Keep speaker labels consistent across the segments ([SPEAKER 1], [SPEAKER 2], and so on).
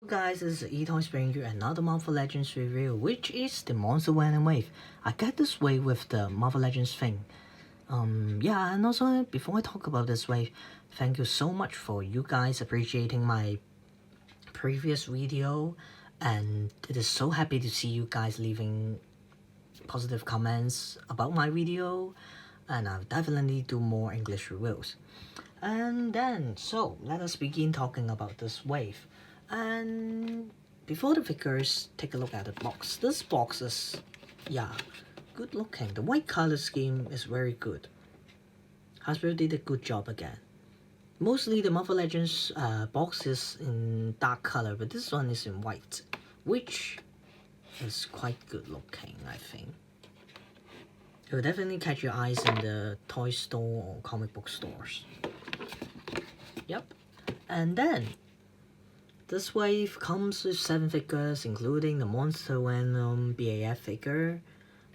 [SPEAKER 1] Guys, this is eToys bringing you another Marvel Legends review, which is the Monster Venom wave. I get this wave with the Marvel Legends thing. Yeah, and also before I talk about this wave, thank you so much for you guys appreciating my previous video, and it is so happy to see you guys leaving positive comments about my video, and I'll definitely do more English reviews. And then, so let us begin talking about this wave. And before the figures, take a look at the box. This box is, yeah, good looking. The white color scheme is very good. Hasbro did a good job again. Mostly the Marvel Legends box is in dark color, but this one is in white, which is quite good looking, I think. It will definitely catch your eyes in the toy store or comic book stores. Yep. And then this wave comes with 7 figures, including the Monster Venom BAF figure,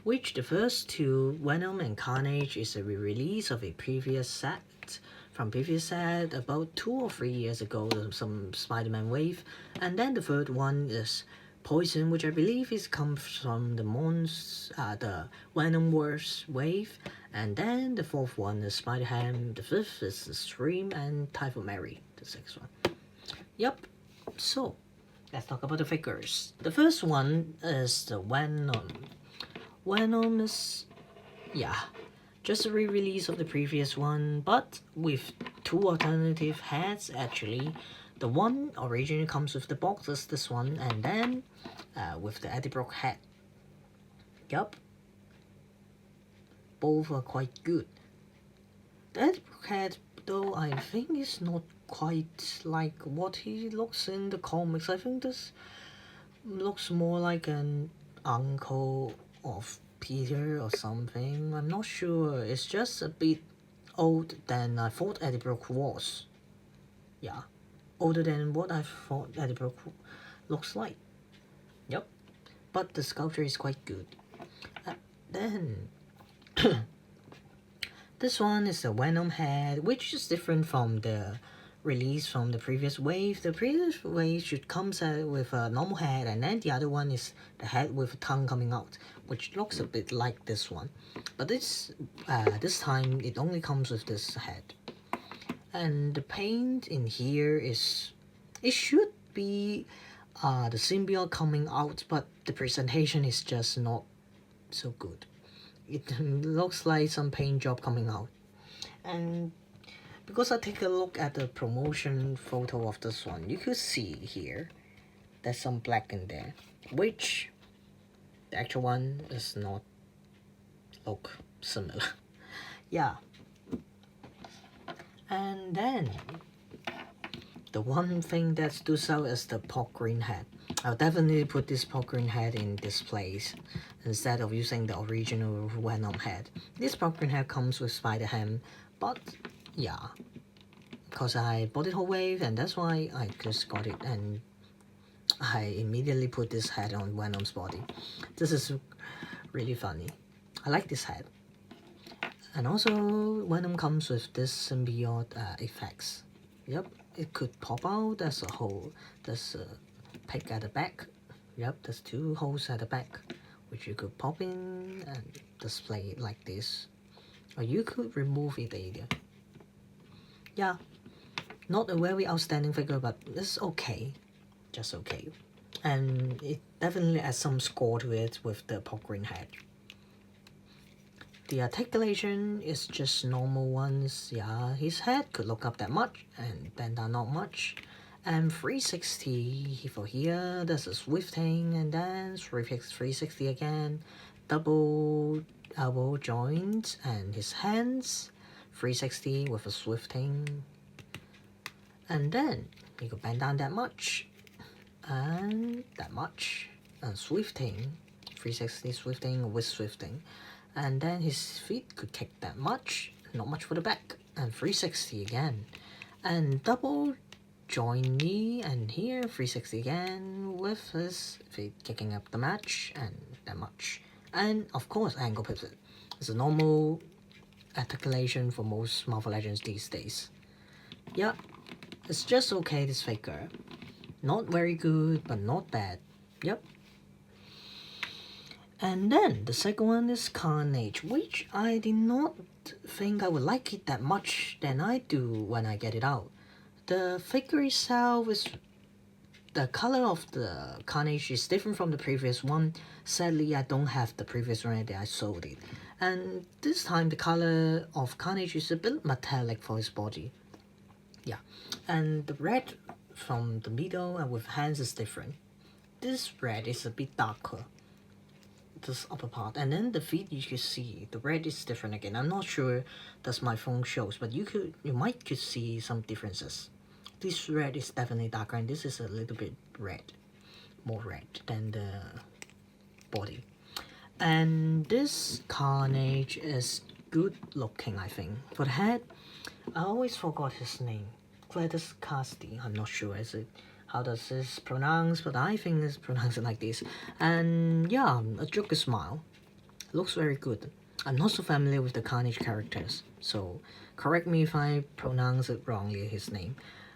[SPEAKER 1] which the first 2, Venom and Carnage, is a re-release of a previous set. From previous set about 2 or 3 years ago, some Spider-Man wave. And then the third one is Poison, which I believe comes from the Venomverse wave. And then the fourth one is Spider-Ham, the fifth is the Scream, and Typhoid Mary, the sixth one. Yep. So, let's talk about the figures. The first one is the Venom. Venom is, yeah, just a re-release of the previous one, but with 2 alternative heads actually. The one originally comes with the box is this one, and then with the Eddie Brock head. Yup. Both are quite good. The Eddie Brock head, though, I think is not quite like what he looks in the comics. I think this looks more like an uncle of Peter or something. I'm not sure. It's just a bit old than I thought Eddie Brock was. Yeah, older than what I thought Eddie Brock looks like. Yep, but the sculpture is quite good. Then this one is the Venom head, which is different from the release from the previous wave. The previous wave should come with a normal head, and then the other one is the head with a tongue coming out, which looks a bit like this one. But this time it only comes with this head. And the paint in here it should be the symbiote coming out, but the presentation is just not so good. It looks like some paint job coming out. And because I take a look at the promotion photo of this one, you could see here there's some black in there, which the actual one does not look similar. Yeah. And then the one thing that stood out is the pork green head. I'll definitely put this pork green head in this place instead of using the original Venom head. This pork green head comes with Spider-Ham, but yeah, because I bought it whole wave, and that's why I just got it, and I immediately put this head on Venom's body. This is really funny. I like this head. And also, Venom comes with this symbiote effects. Yep, it could pop out as a hole. There's a peg at the back. Yep, there's 2 holes at the back, which you could pop in and display it like this. Or you could remove it either. Yeah, not a very outstanding figure, but it's okay. Just okay. And it definitely adds some score to it with the pork green head. The articulation is just normal ones. Yeah, his head could look up that much and bend down not much. And 360 for here, there's a swifting, and then 360 again. Double elbow joint, and his hands 360 with a swifting. And then he could bend down that much and that much, and swifting, 360 swifting with swifting. And then his feet could kick that much, not much for the back, and 360 again. And double join knee, and here 360 again with his feet kicking up the match, and that much. And of course, angle pivot. It's a normal articulation for most Marvel Legends these days. Yeah, it's just okay, this figure. Not very good, but not bad. Yep. And then the second one is Carnage, which I did not think I would like it that much than I do when I get it out. The figure itself is, the color of the Carnage is different from the previous one. Sadly, I don't have the previous one that I sold it. And this time the color of Carnage is a bit metallic for his body. Yeah, and the red from the middle and with hands is different. This red is a bit darker, this upper part, and then the feet you can see the red is different again. I'm not sure does my phone shows, but you might could see some differences. This red is definitely darker, and this is a little bit red, more red than the body. And this Carnage is good looking, I think. For the head, I always forgot his name. Gladys Casti, I'm not sure is it how does this pronounce, but I think it's pronounced like this. And yeah, a Joker smile. Looks very good. I'm not so familiar with the Carnage characters, so correct me if I pronounce it wrongly, his name.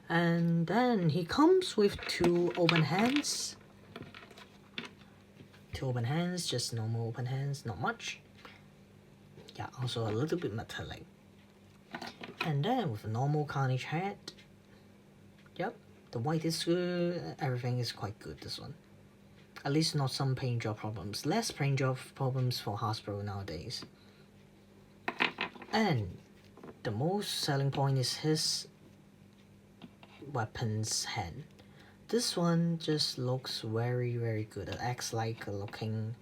[SPEAKER 1] And then he comes with two open hands. Two open hands, just normal open hands, not much. Yeah, also a little bit metallic. And then with a normal Carnage head. Yep, the white is good, everything is quite good, this one. At least not some paint job problems. Less paint job problems for Hasbro nowadays. And the most selling point is his weapons hand. This one just looks very, very good. It acts like a looking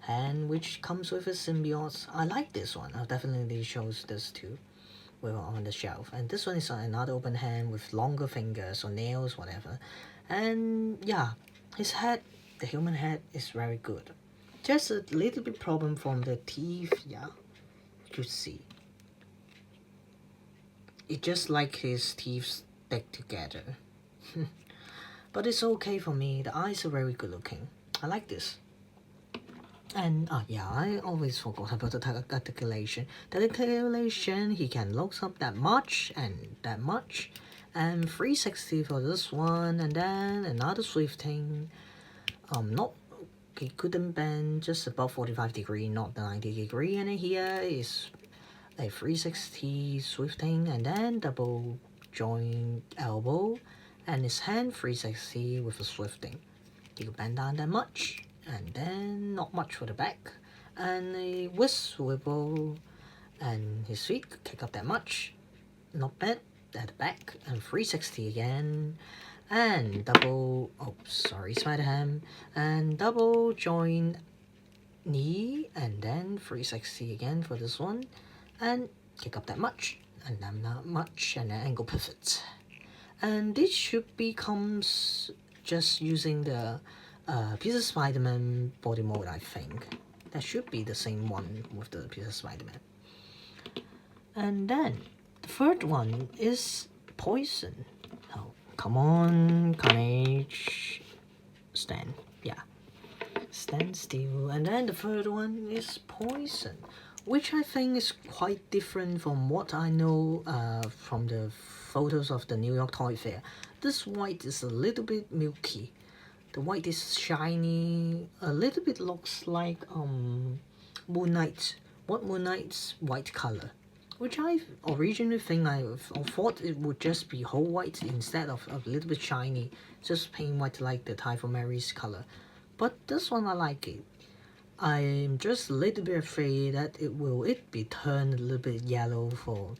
[SPEAKER 1] hand which comes with a symbiote. I like this one. I definitely chose this too. We were on the shelf. And this one is another open hand with longer fingers or nails, whatever. And yeah, his head, the human head, is very good. Just a little bit problem from the teeth, yeah, you could see. It just like his teeth stick together. But it's okay for me. The eyes are very good looking. I like this. And yeah, I always forgot about the articulation. The articulation, he can look up that much and that much. And 360 for this one, and then another swifting. Not, he couldn't bend, just above 45 degree, not the 90 degree. And here is a 360 swifting, and then double joint elbow, and his hand 360 with a swifting. He could bend down that much. And then not much for the back, and a whisk swivel, and his feet could kick up that much, not bad at the back, and 360 again, and double, oh sorry, spider ham, and double joint knee, and then 360 again for this one, and kick up that much, and then not much, and then ankle pivot. And this should becomes just using the Peter Spider-Man body mode, I think. That should be the same one with the Peter Spider-Man. And then the third one is Poison. Oh, come on, Carnage. Stand. Yeah. Stand still. And then the third one is Poison, which I think is quite different from what I know from the photos of the New York Toy Fair. This white is a little bit milky. The white is shiny, a little bit looks like Moon Knight. What Moon Knight's white color, which I originally think I thought it would just be whole white instead of a little bit shiny, just plain white like the Typhoid Mary's color. But this one I like it. I'm just a little bit afraid that it be turned a little bit yellow for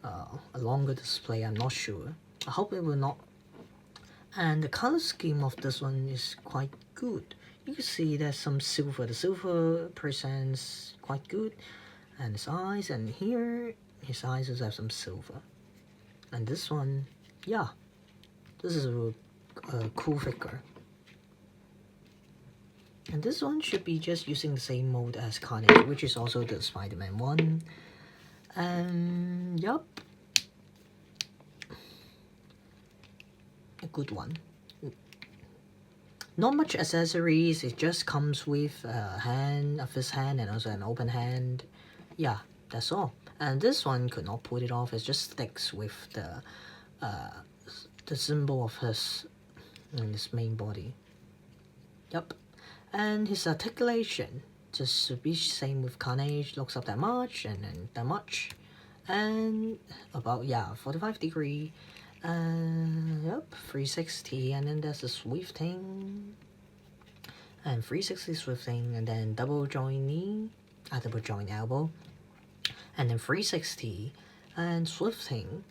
[SPEAKER 1] a longer display. I'm not sure. I hope it will not. And the color scheme of this one is quite good. You can see there's some silver. The silver presents quite good. And his eyes, and here his eyes also have some silver. And this one, yeah, this is a cool figure. And this one should be just using the same mode as Carnage, which is also the Spider-Man one. And yup. A good one. Not much accessories, it just comes with a hand, a fist hand, and also an open hand. Yeah, that's all. And this one could not put it off, it just sticks with the symbol of his in his main body. Yep. And his articulation just to be same with Carnage, looks up that much and then that much. And about 45 degree. Yep, 360, and then there's a swifting. And 360 swifting, and then double joint knee, double joint elbow, and then 360 and swifting.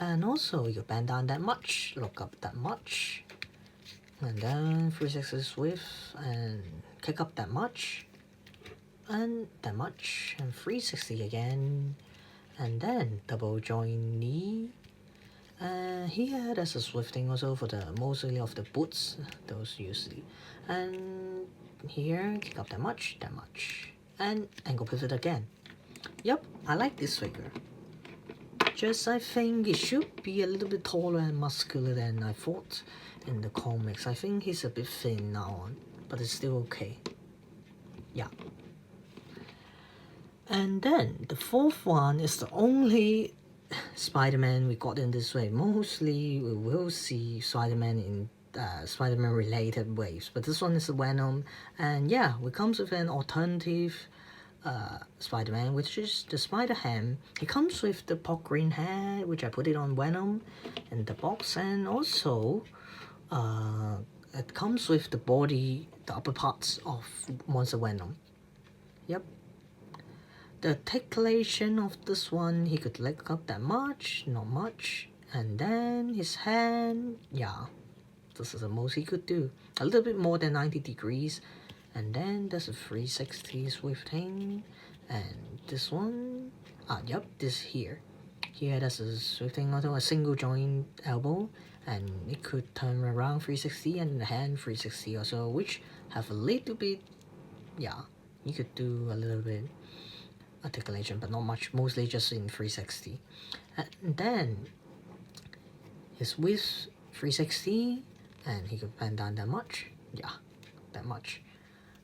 [SPEAKER 1] And also you bend down that much, look up that much, and then 360 swift and kick up that much, and that much, and 360 again, and then double joint knee. Here there's a swifting also for the mostly of the boots, those usually. And here kick up that much, and ankle pivot again. Yep, I like this figure. Just I think it should be a little bit taller and muscular than I thought in the comics. I think he's a bit thin now on, but it's still okay. Yeah. And then the fourth one is the only Spider-Man we got in this way. Mostly we will see Spider-Man in Spider-Man related waves, but this one is a Venom, and yeah, it comes with an alternative Spider-Man, which is the Spider-Ham. He comes with the pot green hat, which I put it on Venom in the box, and also it comes with the body, the upper parts of Monster Venom. Yep. The articulation of this one, he could leg up that much, not much, and then his hand, yeah, this is the most he could do. A little bit more than 90 degrees, and then there's a 360 swifting, and this one, yep, this here. Here there's a swifting, also a single joint elbow, and it could turn around 360, and the hand 360 also, which have a little bit, yeah, you could do a little bit articulation, but not much, mostly just in 360. And then his width 360, and he could bend down that much, yeah, that much.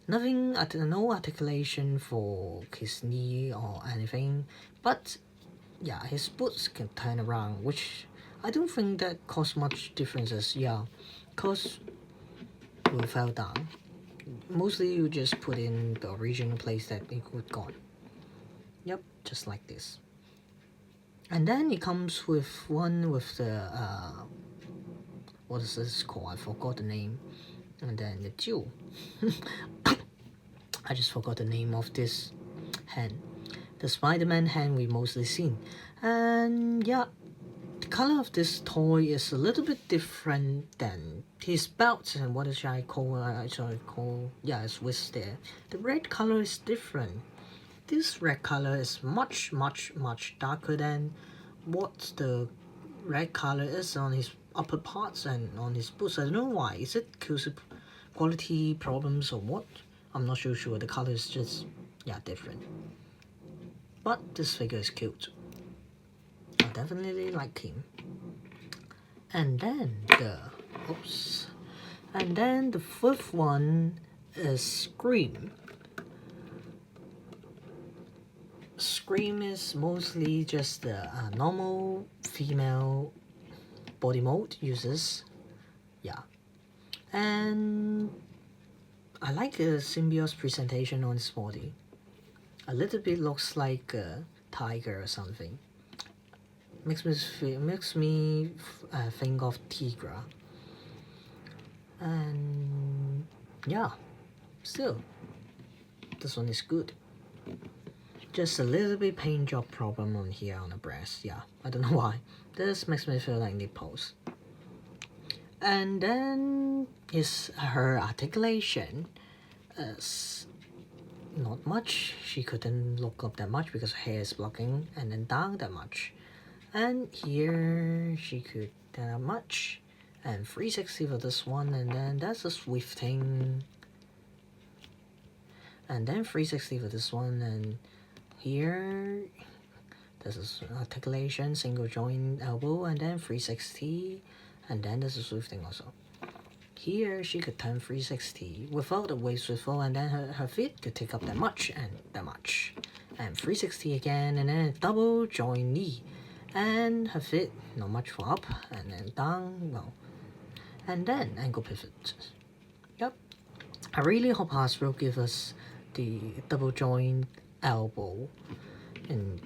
[SPEAKER 1] Nothing, no articulation for his knee or anything, but yeah, his boots can turn around, which I don't think that caused much differences, yeah, cause we fell down. Mostly you just put in the original place that it would gone. Yep, just like this. And then it comes with one with the what is this called? I forgot the name. And then the jewel. I just forgot the name of this hand. The Spider-Man hand we mostly seen. And yeah, the color of this toy is a little bit different than his belt. And what should I call? Yeah, it's with there. The red color is different. This red color is much darker than what the red color is on his upper parts and on his boots. I don't know why. Is it because of quality problems or what? I'm not so sure. The color is just, yeah, different. But this figure is cute. I definitely like him. And then the fifth one is Scream. Scream is mostly just the normal female body mold uses, yeah. And I like the symbiote presentation on his body. A little bit looks like a tiger or something. Makes me think of Tigra. And yeah, still, this one is good. Just a little bit paint job problem on here on the breast. Yeah, I don't know why. This makes me feel like nipples. And then her articulation is not much. She couldn't look up that much because her hair is blocking, and then down that much. And here she could that much. And 360 for this one, and then that's a swifting. And then 360 for this one, and here this is articulation, single joint elbow, and then 360, and then there's a swifting also. Here she could turn 360 without the waist swivel, and then her feet could take up that much and that much. And 360 again, and then double joint knee. And her feet not much for up, and then down, well. and then ankle pivot. Yep. I really hope Hasbro give us the double joint elbow in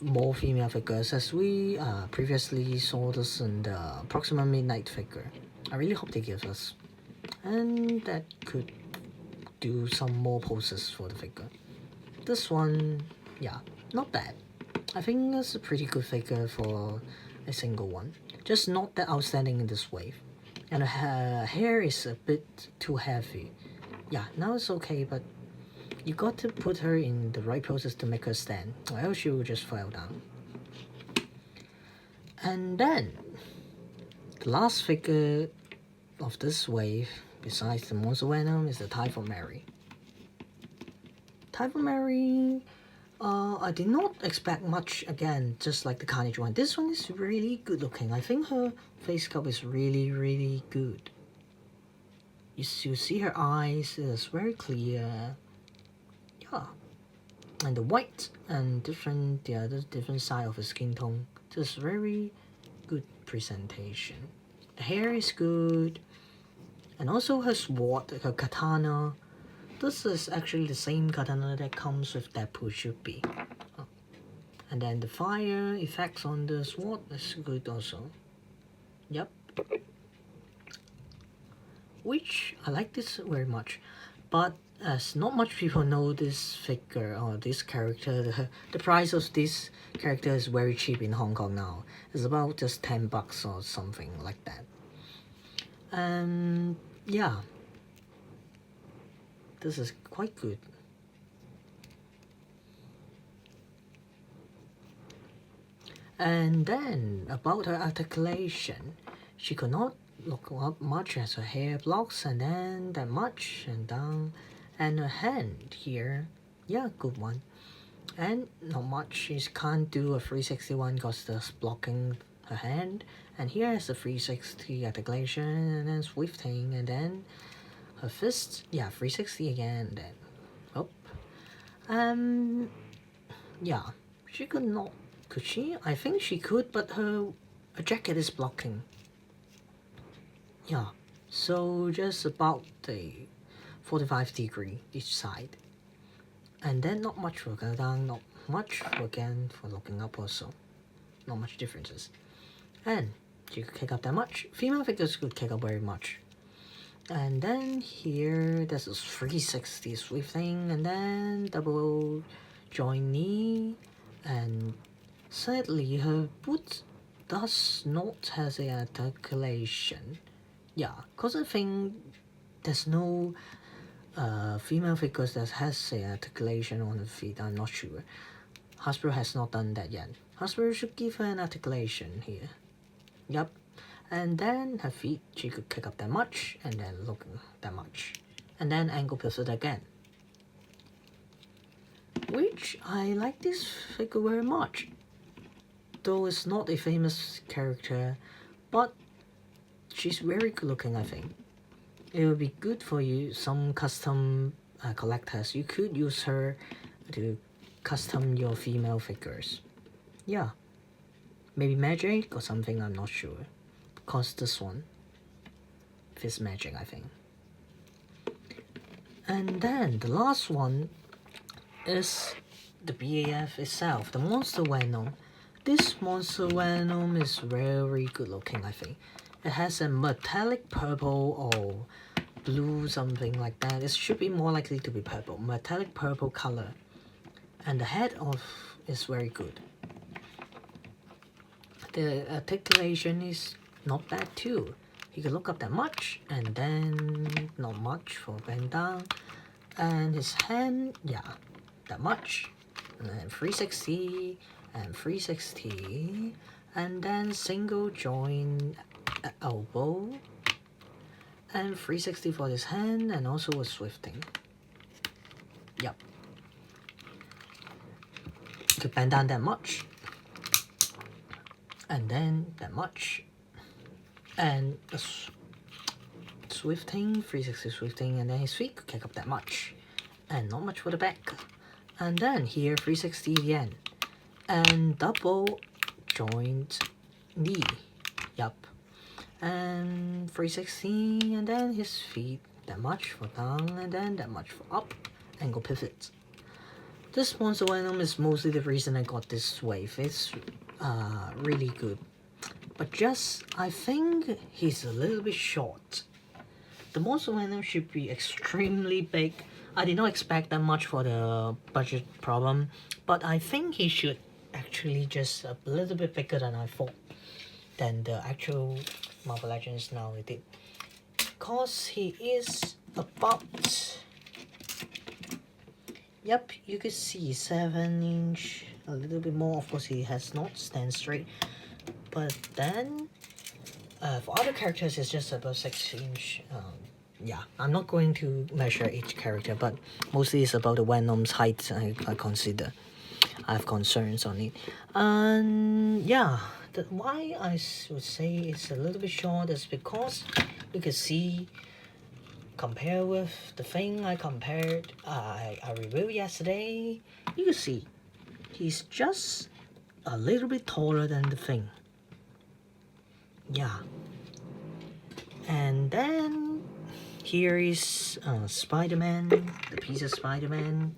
[SPEAKER 1] more female figures, as we previously saw this in the Proxima Midnight figure. I really hope they give us, and that could do some more poses for the figure. This one, yeah, not bad. I think it's a pretty good figure for a single one, just not that outstanding in this wave. And her hair is a bit too heavy. Yeah, now it's okay, but you got to put her in the right poses to make her stand, or else she will just fall down. And then, the last figure of this wave, besides the Monster Venom, is the Typhoid Mary. Typhoid Mary, I did not expect much again, just like the Carnage one. This one is really good looking. I think her face sculpt is really good. You see her eyes, it's very clear. Yeah. And the white and the other different side of the skin tone, just very good presentation. The hair is good, and also her sword, her katana. This is actually the same katana that comes with Deadpool should be. And then the fire effects on the sword is good also. Yep. Which I like this very much, but as not much people know this figure or this character, the price of this character is very cheap in Hong Kong now. It's about just $10 or something like that. And yeah, this is quite good. And then about her articulation, she could not look up much as her hair blocks, and then that much and down, and her hand here, yeah, good one, and not much. She can't do a 361 because that's blocking her hand, and here is a 360 articulation, and then swifting, and then her fist, yeah, 360 again, and then yeah, she could not. Could she? I think she could, but her jacket is blocking. Yeah, so just about the 45 degree each side. And then not much for go down, not much again for looking up also. Not much differences. And she could kick up that much. Female figures could kick up very much. And then here, there's a 360 sweep thing, and then double joint knee, and sadly her boot does not have a articulation. Yeah, cause I think there's no female figures that has a articulation on the feet. I'm not sure. Hasbro has not done that yet. Hasbro should give her an articulation here. Yep. And then her feet, she could kick up that much, and then look that much. And then ankle pivot again. Which I like this figure very much. Though it's not a famous character, but she's very good looking, I think. It would be good for you, some custom collectors. You could use her to custom your female figures. Yeah. Maybe magic or something, I'm not sure. Because this one fits magic, I think. And then the last one is the BAF itself, the Monster Venom. This Monster Venom is very good looking, I think. It has a metallic purple or blue, something like that. It should be more likely to be purple, metallic purple color. And the head is very good. The articulation is not bad too. He can look up that much, and then not much for bend down. And his hand, yeah, that much. And then 360 and 360, and then single joint elbow, and 360 for his hand, and also a swifting. Yep. To bend down that much, and then that much, and a swifting, 360 swifting, and then his feet could kick up that much, and not much for the back. And then here 360 again, and double joint knee. Yup. and 360, and then his feet that much for down, and then that much for up, angle pivot. This Monster Venom is mostly the reason I got this wave. It's really good, but just I think he's a little bit short. The Monster Venom should be extremely big. I did not expect that much for the budget problem, but I think he should actually just a little bit bigger than I thought, than the actual Marvel Legends now it did. Because he is about, yep, you could see 7-inch, a little bit more. Of course, he has not stand straight, but then for other characters, it's just about 6-inch. Yeah, I'm not going to measure each character, but mostly it's about the Venom's height. I consider. I have concerns on it, and yeah, why I would say it's a little bit short is because you can see, compare with the thing I compared, I reviewed yesterday, you can see he's just a little bit taller than the thing. Yeah, and then here is Spider-Man, the piece of Spider-Man.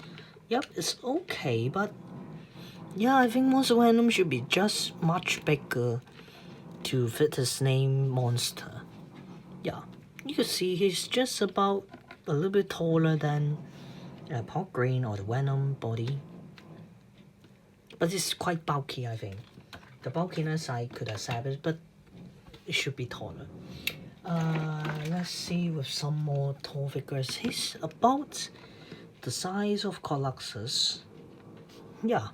[SPEAKER 1] Yep, it's okay, but yeah, I think Monster Venom should be just much bigger to fit his name, Monster. Yeah, you can see he's just about a little bit taller than Pork Green or the Venom body. But it's quite bulky, I think. The bulkiness I could accept it, but it should be taller. Let's see with some more tall figures. He's about the size of Colossus. Yeah.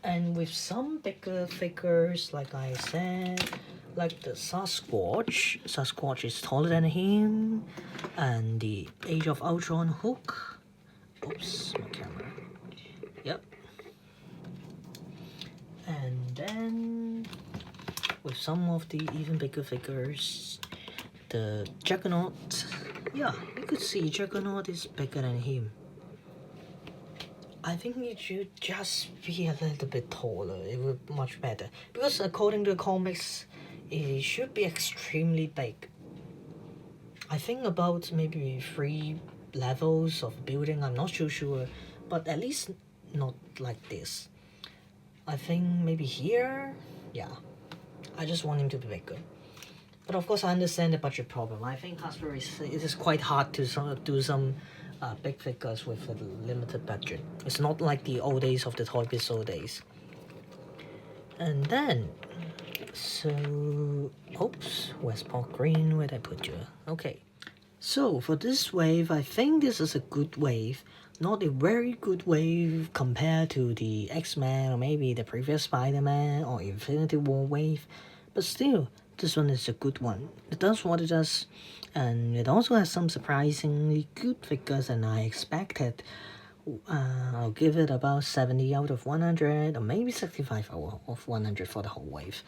[SPEAKER 1] And with some bigger figures, like I said, like the Sasquatch is taller than him, and the Age of Ultron Hulk. Oops, my camera. Yep. And then with some of the even bigger figures, the Juggernaut. Yeah, you could see Juggernaut is bigger than him. I think it should just be a little bit taller. It would be much better. Because according to the comics, it should be extremely big. I think about maybe 3 levels of building, I'm not too sure. But at least not like this. I think maybe here, yeah. I just want him to be bigger. But of course I understand the budget problem. I think Hasbro it is quite hard to sort of do some big figures with a limited budget. It's not like the old days of the Toy Biz days. And then, so, oops, where's Pork Green? Where'd I put you? Okay. So for this wave, I think this is a good wave. Not a very good wave compared to the X-Men or maybe the previous Spider-Man or Infinity War wave. But still, this one is a good one. It does what it does, and it also has some surprisingly good figures than I expected. I'll give it about 70 out of 100, or maybe 65 out of 100 for the whole wave.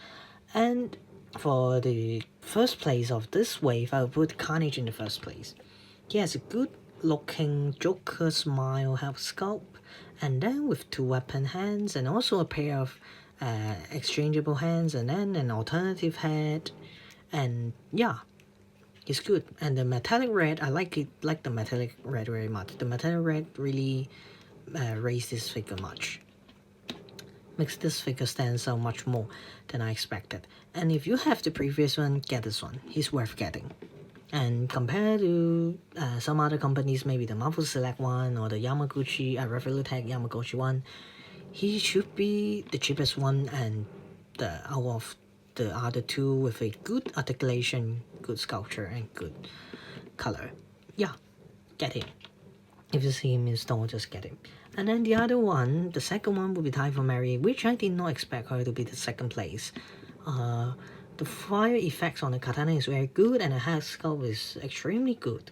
[SPEAKER 1] And for the first place of this wave, I'll put Carnage in the first place. He has a good looking Joker smile health sculpt, and then with 2 weapon hands and also a pair of exchangeable hands, and then an alternative head, and yeah, it's good. And the metallic red, I like the metallic red very much. The metallic red really raised this figure much, makes this figure stand out much more than I expected. And if you have the previous one, get this one. He's worth getting. And compared to some other companies, maybe the Marvel Select one or the Yamaguchi, Revolutech Yamaguchi one, he should be the cheapest one and out of the other 2 with a good articulation, good sculpture, and good color. Yeah, get him. If you see him in store, just get him. And then the other one, the second one will be Typhoid Mary, which I did not expect her to be the second place. The fire effects on the katana is very good, and the head sculpt is extremely good.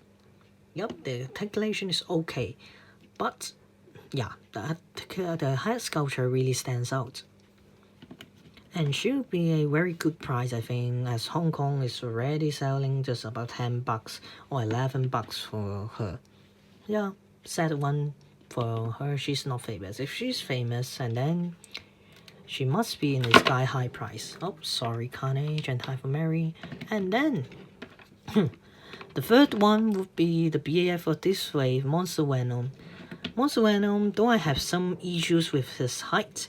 [SPEAKER 1] Yep, the articulation is okay, but yeah, the head sculpture really stands out. And should be a very good price, I think, as Hong Kong is already selling just about $10 or $11 for her. Yeah, sad one for her, she's not famous. If she's famous, and then she must be in the sky high price. Oh, sorry, Carnage and Typhoid Mary. And then the third one would be the BAF for this wave, Monster Venom. Monster Venom, though I have some issues with his height,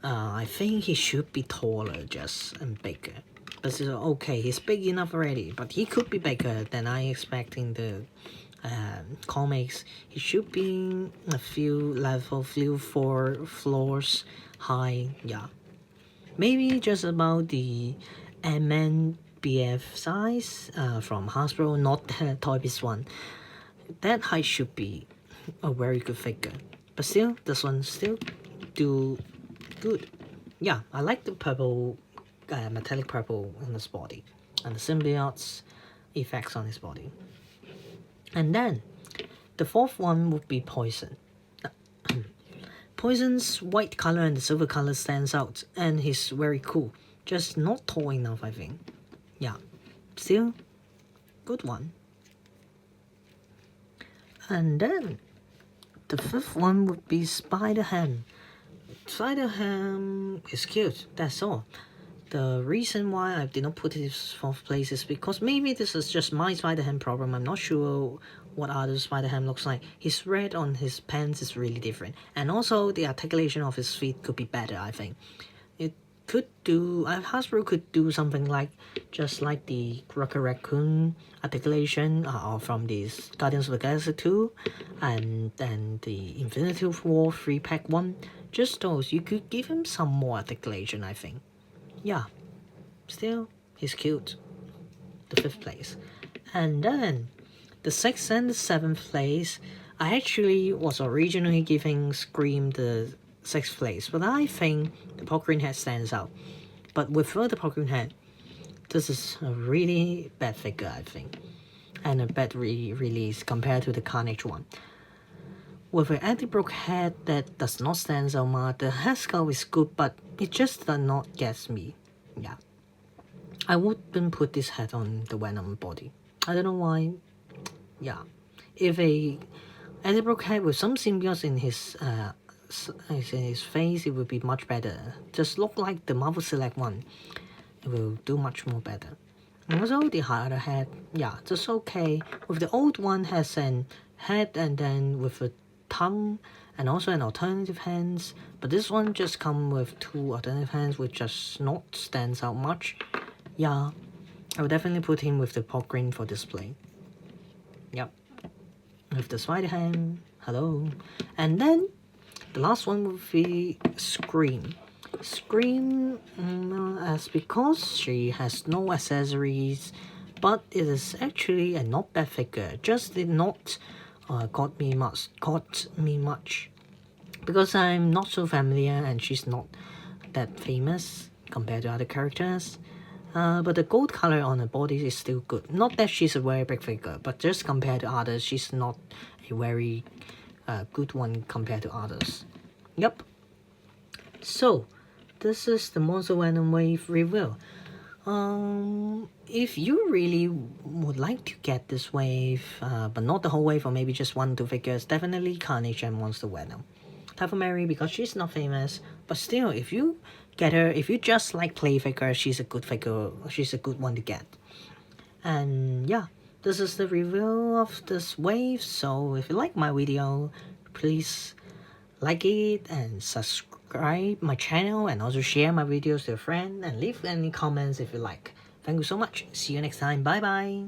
[SPEAKER 1] I think he should be taller just and bigger. But it's okay, he's big enough already, but he could be bigger than I expect in the comics. He should be a few floors high, yeah. Maybe just about the Ant-Man BF size from Hasbro, not the Toy Biz one. That height should be a very good figure. But still, this one still do good. Yeah, I like the purple, metallic purple on his body, and the symbiote's effects on his body. And then, the fourth one would be Poison. Poison's white color and the silver color stands out, and he's very cool. Just not tall enough, I think. Yeah, still, good one. And then, the fifth one would be Spider-Ham. Spider-Ham is cute, that's all. The reason why I did not put it in fourth place is because maybe this is just my Spider-Ham problem. I'm not sure what other Spider-Ham looks like. His red on his pants is really different. And also the articulation of his feet could be better, I think. It could do, Hasbro could do something like, just like the Rocket Raccoon articulation from the Guardians of the Galaxy 2 and then the Infinity War 3-pack 1. Just those, you could give him some more articulation, I think. Yeah, still, he's cute. The fifth place. And then, the sixth and the seventh place, I actually was originally giving Scream the sixth place, but I think the Green Head stands out. But without the Green Head, this is a really bad figure, I think. And a bad release compared to the Carnage one. With an anti-broke head that does not stand out much, the head sculpt is good, but it just does not get me. Yeah. I wouldn't put this head on the Venom body. I don't know why. Yeah. If a anti-broke head with some symbiotes in his face, it would be much better. Just look like the Marvel Select one. It will do much more better. And also the other head, yeah, just okay. With the old one has an head and then with a tongue and also an alternative hands, but this one just come with two alternative hands which just not stands out much. Yeah, I would definitely put him with the pot green for display. Yep, with the spider hand, hello. And then the last one would be Scream. Scream, as because she has no accessories, but it is actually a not bad figure, just did not caught me much because I'm not so familiar and she's not that famous compared to other characters. But the gold color on her body is still good. Not that she's a very big figure, but just compared to others, she's not a very good one compared to others. Yep. So, this is the Monster Venom Wave review. If you really would like to get this wave, but not the whole wave or maybe just 1-2 figures, definitely Carnage and Monster Venom. Typhoid Mary because she's not famous, but still, if you get her, if you just like play figure, she's a good figure, she's a good one to get. And yeah, this is the review of this wave, so if you like my video, please like it and subscribe my channel and also share my videos to a friend and leave any comments if you like. Thank you so much. See you next time. Bye bye.